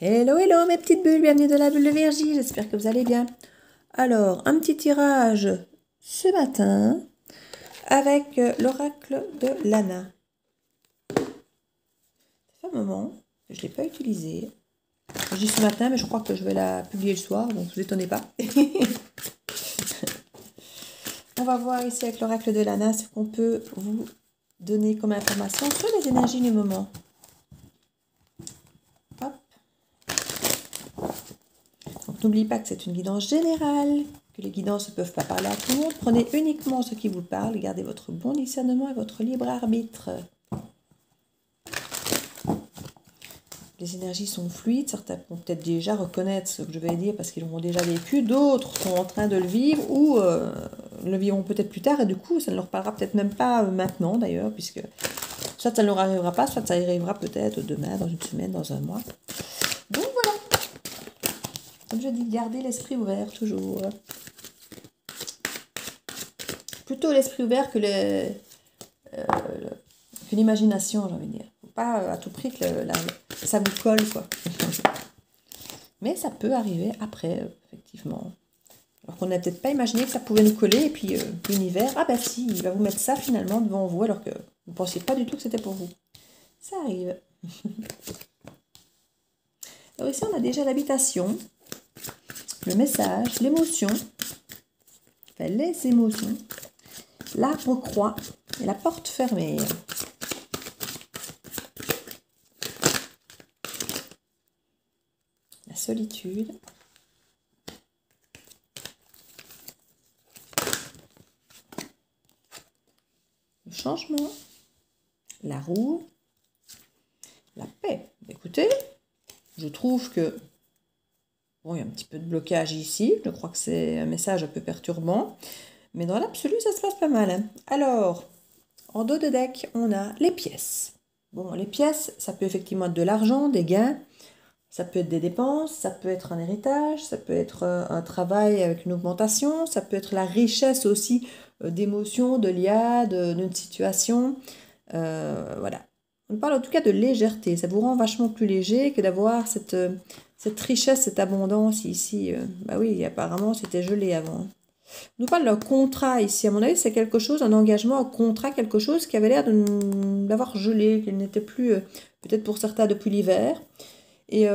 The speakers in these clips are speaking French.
Hello, hello mes petites bulles, bienvenue dans la bulle de Virgie, j'espère que vous allez bien. Alors, un petit tirage ce matin avec l'oracle de Lana. Ça fait un moment que je ne l'ai pas utilisé. Je dis ce matin, mais je crois que je vais la publier le soir, donc ne vous étonnez pas. On va voir ici avec l'oracle de Lana ce qu'on peut vous donner comme information sur les énergies du moment. N'oubliez pas que c'est une guidance générale, que les guidances ne peuvent pas parler à tout le monde. Prenez uniquement ce qui vous parle, gardez votre bon discernement et votre libre arbitre. Les énergies sont fluides, certains vont peut-être déjà reconnaître ce que je vais dire parce qu'ils l'ont déjà vécu, d'autres sont en train de le vivre ou le vivront peut-être plus tard et du coup ça ne leur parlera peut-être même pas maintenant d'ailleurs, puisque soit ça ne leur arrivera pas, soit ça arrivera peut-être demain, dans une semaine, dans un mois. Donc voilà. Comme je dis, gardez l'esprit ouvert, toujours. Plutôt l'esprit ouvert que l'imagination, j'ai envie de dire. Faut pas à tout prix que ça vous colle, quoi. Mais ça peut arriver après, effectivement. Alors qu'on n'a peut-être pas imaginé que ça pouvait nous coller, et puis l'univers, ah bah si, il va vous mettre ça finalement devant vous, alors que vous ne pensiez pas du tout que c'était pour vous. Ça arrive. Alors ici, on a déjà l'habitation, le message, l'émotion, enfin les émotions, l'arbre croix et la porte fermée. La solitude. Le changement. La roue. La paix. Écoutez, je trouve que bon, il y a un petit peu de blocage ici. Je crois que c'est un message un peu perturbant. Mais dans l'absolu, ça se passe pas mal. Hein. Alors, en dos de deck, on a les pièces. Bon, les pièces, ça peut effectivement être de l'argent, des gains. Ça peut être des dépenses, ça peut être un héritage, ça peut être un travail avec une augmentation, ça peut être la richesse aussi d'émotions, de liens, d'une situation. Voilà. On parle en tout cas de légèreté. Ça vous rend vachement plus léger que d'avoir cette richesse, cette abondance ici. Bah oui, apparemment, c'était gelé avant. On nous parle d'un contrat ici. À mon avis, c'est quelque chose, un engagement, un contrat, quelque chose qui avait l'air d'avoir gelé, qui n'était plus, peut-être pour certains, depuis l'hiver. Et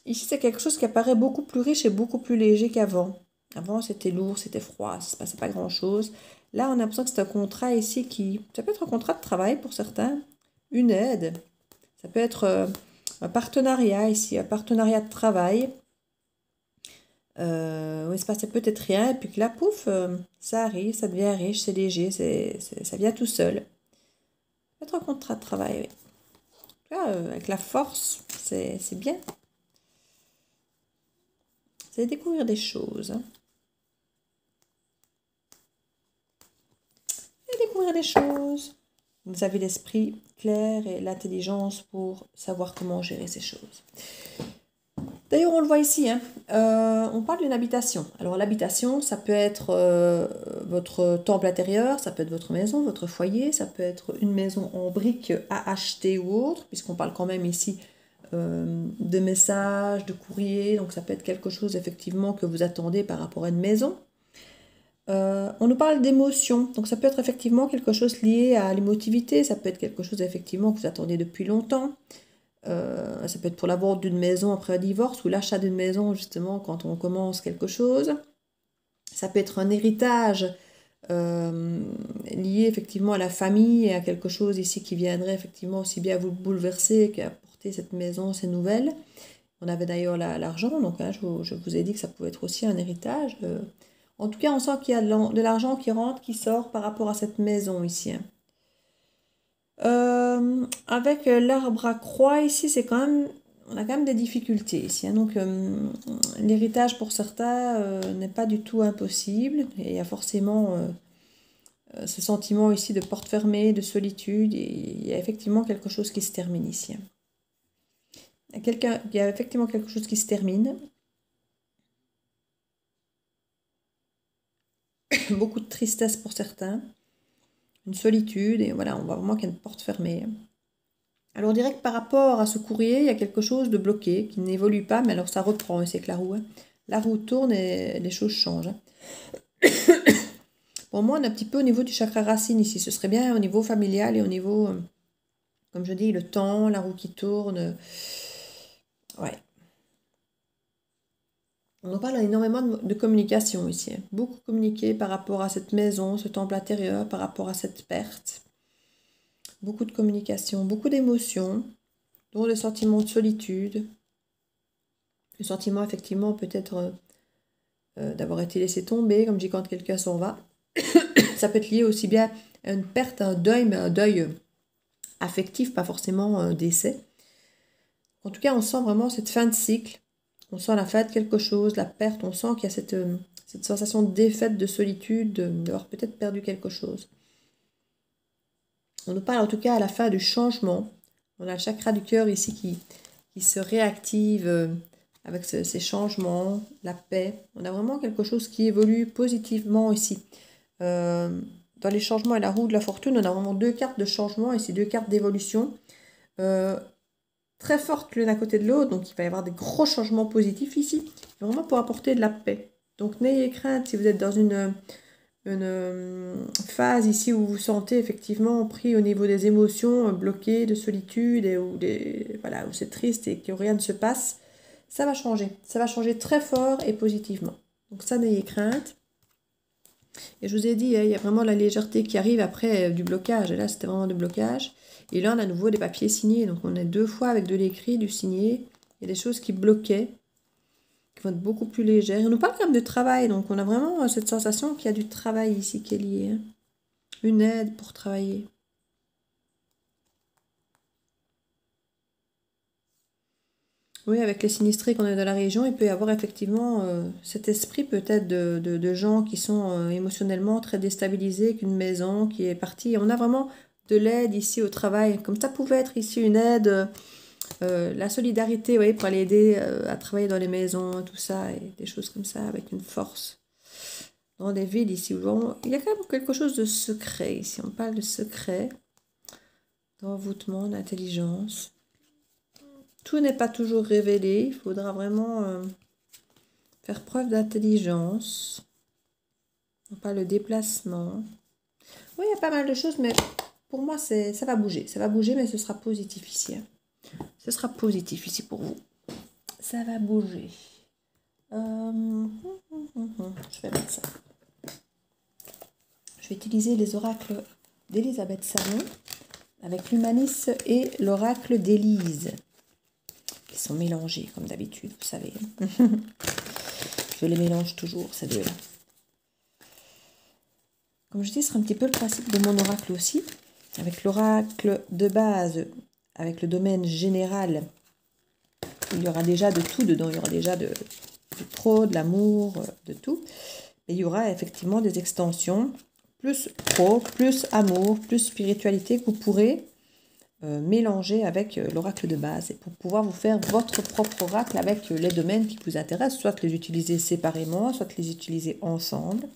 ici, c'est quelque chose qui apparaît beaucoup plus riche et beaucoup plus léger qu'avant. Avant, c'était lourd, c'était froid, ça ne se passait pas grand-chose. Là, on a l'impression que c'est un contrat ici qui... Ça peut être un contrat de travail pour certains, une aide. Ça peut être un partenariat ici, un partenariat de travail. Où il ne se passait peut-être rien, et puis que là, pouf, ça arrive, ça devient riche, c'est léger, ça vient tout seul. Ça peut être un contrat de travail, oui. Là, avec la force, c'est bien. Vous allez découvrir des choses. Hein. Vous allez découvrir des choses. Vous avez l'esprit clair et l'intelligence pour savoir comment gérer ces choses. D'ailleurs, on le voit ici, hein. On parle d'une habitation. Alors l'habitation, ça peut être votre temple intérieur, ça peut être votre maison, votre foyer, ça peut être une maison en briques à acheter ou autre, puisqu'on parle quand même ici de messages, de courriers, donc ça peut être quelque chose effectivement que vous attendez par rapport à une maison. On nous parle d'émotion, donc ça peut être effectivement quelque chose lié à l'émotivité, ça peut être quelque chose effectivement que vous attendez depuis longtemps. Ça peut être pour la vente d'une maison après un divorce ou l'achat d'une maison justement quand on commence quelque chose. Ça peut être un héritage lié effectivement à la famille et à quelque chose ici qui viendrait effectivement aussi bien vous bouleverser qu'apporter cette maison, ces nouvelles. On avait d'ailleurs l'argent, donc hein, je vous ai dit que ça pouvait être aussi un héritage. En tout cas, on sent qu'il y a de l'argent qui rentre, qui sort par rapport à cette maison ici. Hein. Avec l'arbre à croix ici, c'est quand même, on a quand même des difficultés ici. Hein. Donc l'héritage pour certains n'est pas du tout impossible. Et il y a forcément ce sentiment ici de porte fermée, de solitude. Et il y a effectivement quelque chose qui se termine ici. Hein. Il y a effectivement quelque chose qui se termine. Beaucoup de tristesse pour certains. Une solitude. Et voilà, on voit vraiment qu'il y a une porte fermée. Alors, on dirait que par rapport à ce courrier, il y a quelque chose de bloqué, qui n'évolue pas, mais alors ça reprend, et c'est que la roue, hein. La roue tourne et les choses changent, hein. Pour moi, on est un petit peu au niveau du chakra racine ici. Ce serait bien au niveau familial et au niveau, comme je dis, le temps, la roue qui tourne. Ouais. On en parle énormément de communication ici, hein. Beaucoup communiquer par rapport à cette maison, ce temple intérieur, par rapport à cette perte. Beaucoup de communication, beaucoup d'émotions, dont le sentiment de solitude. Le sentiment, effectivement, peut-être d'avoir été laissé tomber, comme je dis quand quelqu'un s'en va. Ça peut être lié aussi bien à une perte, à un deuil, mais un deuil affectif, pas forcément un décès. En tout cas, on sent vraiment cette fin de cycle. On sent la fin de quelque chose, la perte. On sent qu'il y a cette sensation de défaite, de solitude, d'avoir peut-être perdu quelque chose. On nous parle en tout cas à la fin du changement. On a le chakra du cœur ici qui se réactive avec ces changements, la paix. On a vraiment quelque chose qui évolue positivement ici. Dans les changements et la roue de la fortune, on a vraiment deux cartes de changement et ces deux cartes d'évolution. Très fortes l'une à côté de l'autre, donc il va y avoir des gros changements positifs ici, vraiment pour apporter de la paix. Donc n'ayez crainte si vous êtes dans une phase ici où vous vous sentez effectivement pris au niveau des émotions, bloqué de solitude, et voilà, où c'est triste et que rien ne se passe, ça va changer très fort et positivement. Donc ça, n'ayez crainte. Et je vous ai dit, il y a vraiment la légèreté qui arrive après du blocage. Et là, c'était vraiment du blocage. Et là, on a à nouveau des papiers signés. Donc, on est deux fois avec de l'écrit, du signé. Il y a des choses qui bloquaient, qui vont être beaucoup plus légères. Et on nous parle quand même de travail. Donc, on a vraiment cette sensation qu'il y a du travail ici qui est lié, hein. Une aide pour travailler. Oui, avec les sinistrés qu'on est dans la région, il peut y avoir effectivement cet esprit peut-être de gens qui sont émotionnellement très déstabilisés, qu'une maison qui est partie. On a vraiment de l'aide ici au travail. Comme ça pouvait être ici une aide, la solidarité, vous voyez, pour aller aider à travailler dans les maisons, tout ça, et des choses comme ça, avec une force. Dans des villes ici, où il y a quand même quelque chose de secret ici. On parle de secret, d'envoûtement, d'intelligence. Tout n'est pas toujours révélé, il faudra vraiment faire preuve d'intelligence. On parle de déplacement. Oui, il y a pas mal de choses, mais pour moi, ça va bouger. Ça va bouger, mais ce sera positif ici, hein. Ce sera positif ici pour vous. Ça va bouger. Je vais mettre ça. Je vais utiliser les oracles d'Elisabeth Salon avec l'Humanis et l'oracle d'Élise. Ils sont mélangés, comme d'habitude, vous savez. Je les mélange toujours, ces deux-là. Comme je dis, ce sera un petit peu le principe de mon oracle aussi. Avec l'oracle de base, avec le domaine général, il y aura déjà de tout dedans. Il y aura déjà du pro, de l'amour, de tout. Et il y aura effectivement des extensions, plus pro, plus amour, plus spiritualité que vous pourrez mélanger avec l'oracle de base et pour pouvoir vous faire votre propre oracle avec les domaines qui vous intéressent, soit les utiliser séparément, soit les utiliser ensemble.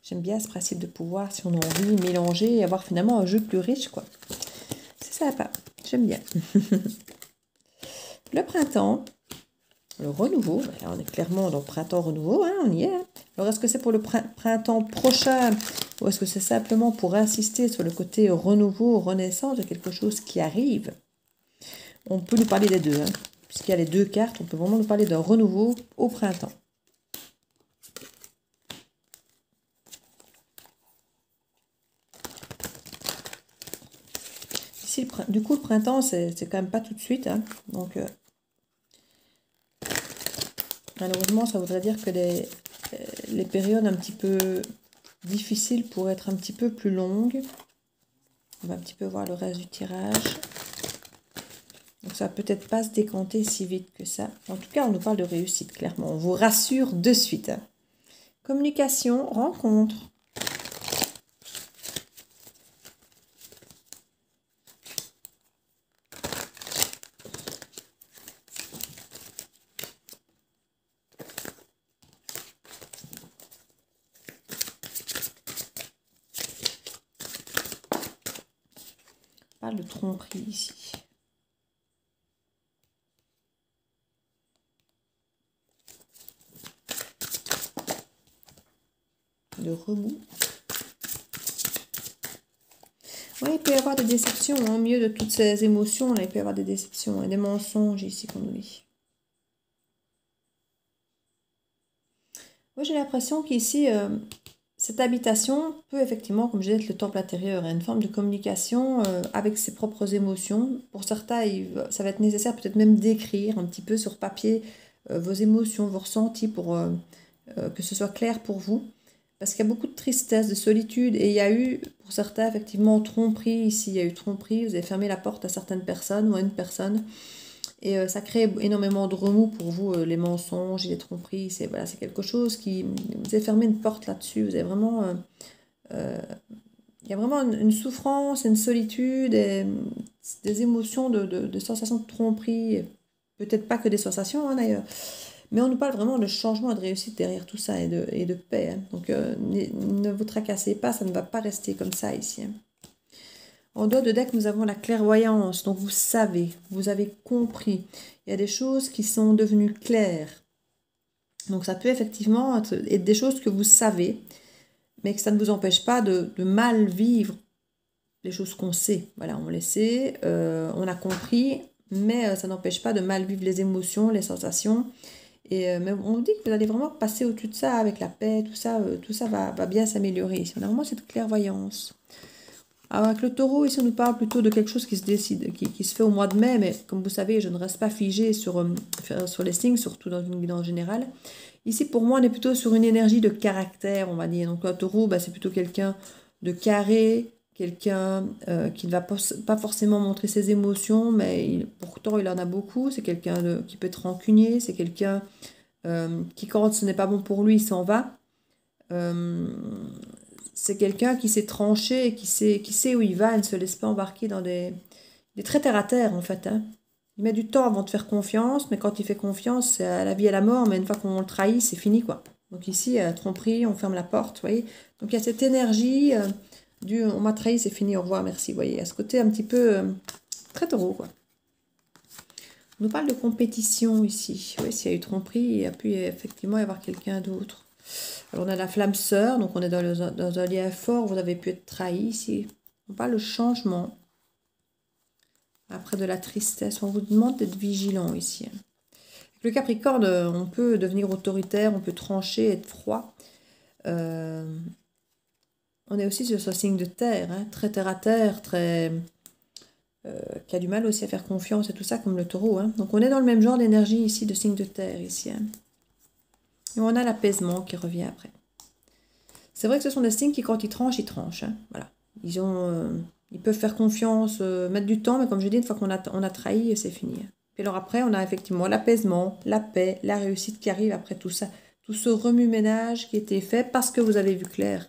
J'aime bien ce principe de pouvoir, si on a envie, mélanger et avoir finalement un jeu plus riche, quoi. C'est sympa, j'aime bien. Le printemps, le renouveau, là on est clairement dans le printemps renouveau, hein, on y est. Alors est-ce que c'est pour le printemps prochain ou est-ce que c'est simplement pour insister sur le côté renouveau, renaissance de quelque chose qui arrive? On peut nous parler des deux, hein. Puisqu'il y a les deux cartes, on peut vraiment nous parler d'un renouveau au printemps. Ici, du coup, le printemps, c'est quand même pas tout de suite, hein. Donc, malheureusement, ça voudrait dire que les périodes un petit peu difficiles pourraient être un petit peu plus longues. On va un petit peu voir le reste du tirage. Donc ça va peut-être pas se décanter si vite que ça. En tout cas, on nous parle de réussite, clairement. On vous rassure de suite, hein. Communication, rencontre. On parle de tromperie ici. de remous. Oui, il peut y avoir des déceptions, hein, au milieu de toutes ces émotions, là, il peut y avoir des déceptions et des mensonges ici qu'on nous dit. Moi, j'ai l'impression qu'ici, cette habitation peut effectivement, comme je disais, être le temple intérieur, hein, une forme de communication avec ses propres émotions. Pour certains, ça va être nécessaire peut-être même d'écrire un petit peu sur papier vos émotions, vos ressentis pour que ce soit clair pour vous. Parce qu'il y a beaucoup de tristesse, de solitude, et il y a eu, pour certains, effectivement, tromperie. Ici, il y a eu tromperie, vous avez fermé la porte à certaines personnes ou à une personne. Et ça crée énormément de remous pour vous, les mensonges et les tromperies. C'est voilà, c'est quelque chose qui... Vous avez fermé une porte là-dessus. Vous avez vraiment... il y a vraiment une souffrance, une solitude, et des émotions, de sensations de tromperie. Peut-être pas que des sensations, hein, d'ailleurs. Mais on nous parle vraiment de changement et de réussite derrière tout ça et de paix. Hein. Donc ne vous tracassez pas, ça ne va pas rester comme ça ici. Hein. En dos de deck, nous avons la clairvoyance. Donc vous savez, vous avez compris. Il y a des choses qui sont devenues claires. Donc ça peut effectivement être des choses que vous savez, mais que ça ne vous empêche pas de mal vivre les choses qu'on sait. Voilà, on les sait, on a compris, mais ça n'empêche pas de mal vivre les émotions, les sensations. Et mais on dit que vous allez vraiment passer au-dessus de ça avec la paix, tout ça va bien s'améliorer. Ici, on a vraiment cette clairvoyance. Alors, avec le taureau, ici, on nous parle plutôt de quelque chose qui se décide, qui se fait au mois de mai, mais comme vous savez, je ne reste pas figée sur les signes, surtout dans une guidance générale. Ici, pour moi, on est plutôt sur une énergie de caractère, on va dire. Donc, le taureau, bah, c'est plutôt quelqu'un de carré, quelqu'un qui ne va pas forcément montrer ses émotions, mais pourtant, il en a beaucoup. C'est quelqu'un qui peut être rancunier, c'est quelqu'un qui, quand ce n'est pas bon pour lui, il s'en va. C'est quelqu'un qui s'est tranché et qui sait où il va, il ne se laisse pas embarquer dans des... Il est très terre à terre, en fait. Hein. Il met du temps avant de faire confiance, mais quand il fait confiance, c'est à la vie et à la mort, mais une fois qu'on le trahit, c'est fini, quoi. Donc ici, tromperie, on ferme la porte, vous voyez. Donc il y a cette énergie du on m'a trahi, c'est fini, au revoir, merci, vous voyez. À ce côté un petit peu très taureau, quoi. On nous parle de compétition ici. Oui, s'il y a eu tromperie, il y a pu effectivement y avoir quelqu'un d'autre. Alors on a la flamme sœur, donc on est dans un lien fort, vous avez pu être trahi ici. On parle de changement. Après de la tristesse, on vous demande d'être vigilant ici. Avec le Capricorne, on peut devenir autoritaire, on peut trancher, être froid. On est aussi sur ce signe de terre, hein, très terre à terre, très... qui a du mal aussi à faire confiance et tout ça, comme le taureau. Hein. Donc on est dans le même genre d'énergie ici, de signe de terre ici. Hein. Et on a l'apaisement qui revient après. C'est vrai que ce sont des signes qui, quand ils tranchent, hein. Voilà. Ils peuvent faire confiance, mettre du temps, mais comme je dis, une fois qu'on a trahi, c'est fini. Puis alors après, on a effectivement l'apaisement, la paix, la réussite qui arrive après tout ça. Tout ce remue-ménage qui était fait parce que vous avez vu clair.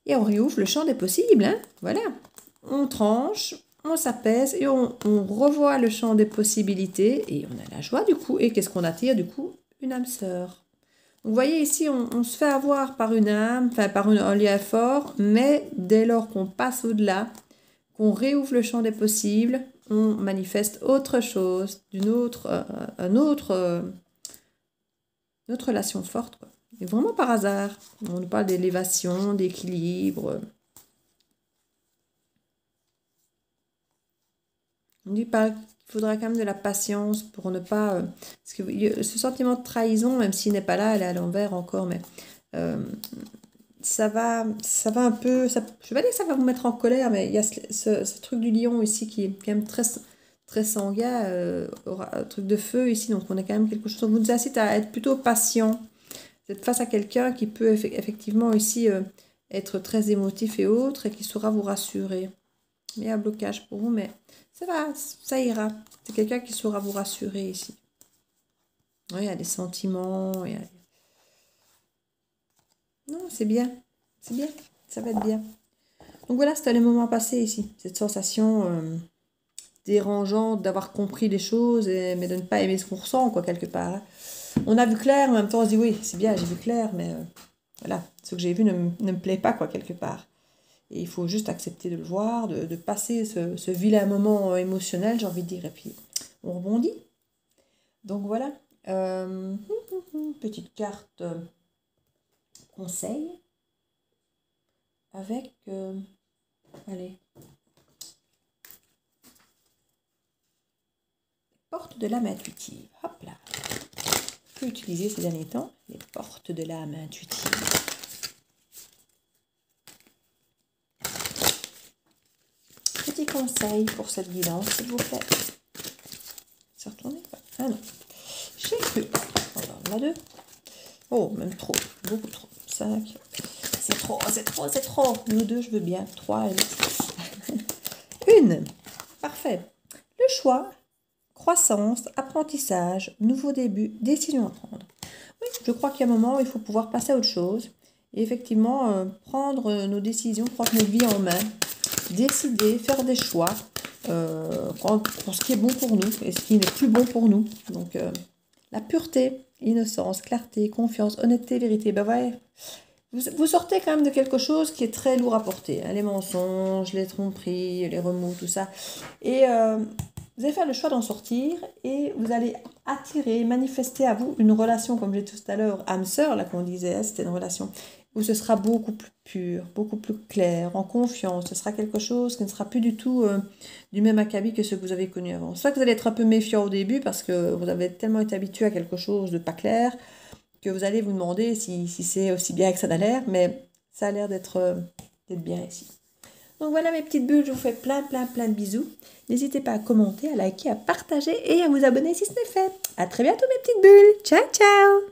Et on réouvre le champ des possibles. Hein. Voilà. On tranche, on s'apaise et on revoit le champ des possibilités. Et on a la joie du coup. Et qu'est-ce qu'on attire du coup? Une âme sœur. Vous voyez ici, on se fait avoir par une âme, enfin par un lien fort, mais dès lors qu'on passe au-delà, qu'on réouvre le champ des possibles, on manifeste autre chose, une autre relation forte. Quoi. Et vraiment par hasard. On nous parle d'élévation, d'équilibre. On dit pas qu'il faudra quand même de la patience pour ne pas... parce que ce sentiment de trahison, même s'il n'est pas là, elle est à l'envers encore, mais ça va un peu... je ne vais pas dire que ça va vous mettre en colère, mais il y a ce truc du lion ici qui est quand même très, très sanguin, un truc de feu ici, donc on a quand même quelque chose... On vous incite à être plutôt patient. Vous êtes face à quelqu'un qui peut effectivement ici être très émotif et autre, et qui saura vous rassurer. Il y a un blocage pour vous, mais ça va, ça ira. C'est quelqu'un qui saura vous rassurer ici. Oui, il y a des sentiments. Non, c'est bien. C'est bien. Ça va être bien. Donc voilà, c'était les moments passés ici. Cette sensation dérangeante d'avoir compris les choses, mais de ne pas aimer ce qu'on ressent, quoi, quelque part. Hein. On a vu clair, mais en même temps, on se dit, oui, c'est bien, j'ai vu clair, mais voilà, ce que j'ai vu ne me plaît pas, quoi, quelque part. Et il faut juste accepter de le voir, de passer ce vilain moment émotionnel, j'ai envie de dire. Et puis, on rebondit. Donc, voilà. Petite carte conseils avec, allez, portes de l'âme intuitive. Hop là. Je peux utiliser ces derniers temps les portes de l'âme intuitive. Petit conseil pour cette guidance, s'il vous plaît. C'est retourné? Ah non. Je sais plus. On en a 2. Oh, même trop. Beaucoup trop. 5. C'est trop, c'est trop, c'est trop. Nous 2, je veux bien. 3 et 1. Parfait. Le choix, croissance, apprentissage, nouveau début, décision à prendre. Oui, je crois qu'il y a un moment où il faut pouvoir passer à autre chose. Et effectivement, prendre nos décisions, prendre notre vie en main. Décider, faire des choix pour ce qui est bon pour nous et ce qui n'est plus bon pour nous. Donc, la pureté, innocence, clarté, confiance, honnêteté, vérité. Ben ouais, vous sortez quand même de quelque chose qui est très lourd à porter. Hein, les mensonges, les tromperies, les remous, tout ça. Et vous allez faire le choix d'en sortir et vous allez attirer, manifester à vous une relation, comme j'ai dit tout à l'heure, âme-sœur, là qu'on disait, hein, c'était une relation où ce sera beaucoup plus pur, beaucoup plus clair, en confiance. Ce sera quelque chose qui ne sera plus du tout du même acabit que ce que vous avez connu avant. Soit que vous allez être un peu méfiant au début parce que vous avez tellement été habitué à quelque chose de pas clair que vous allez vous demander si c'est aussi bien que ça a l'air, mais ça a l'air d'être bien ici. Donc voilà mes petites bulles, je vous fais plein de bisous. N'hésitez pas à commenter, à liker, à partager et à vous abonner si ce n'est fait. À très bientôt mes petites bulles. Ciao, ciao!